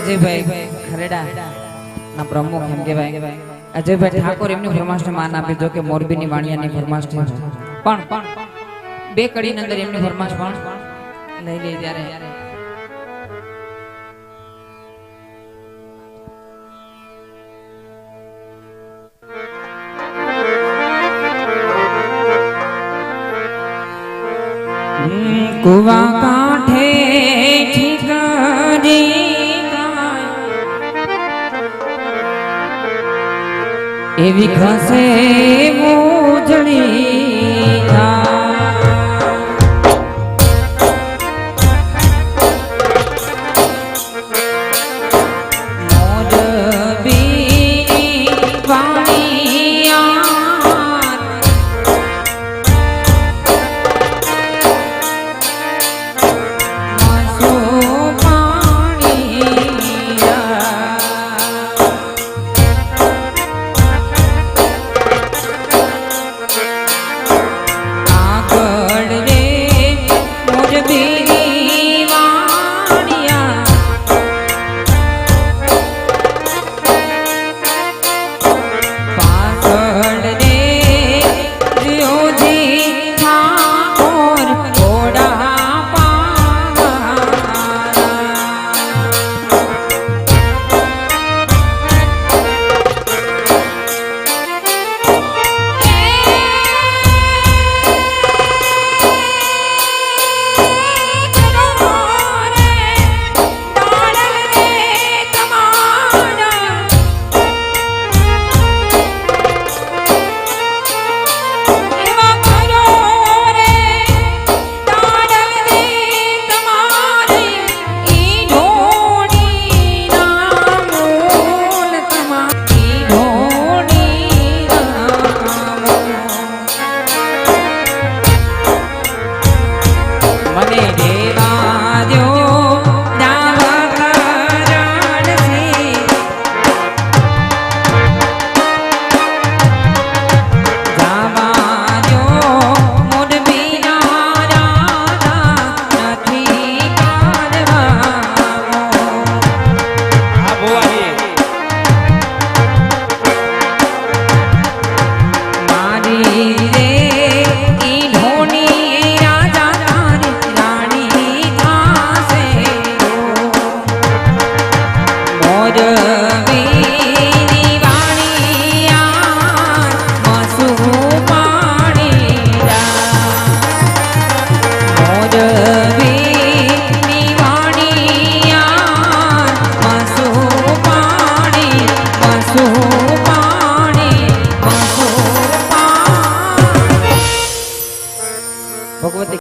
અજયભાઈ ખરેડા ના પ્રમુખ એમ કહેવાય અજયભાઈ ઠાકોર એમની ફરમાશને માન આપી દો કે મોરબીની વાણિયાની ફરમાશ છે પણ બે કડીની અંદર એમની ફરમાશ પણ લઈ લે ત્યારે કુવા કાંઠે ઠીકરી એવી ખસે મોજડી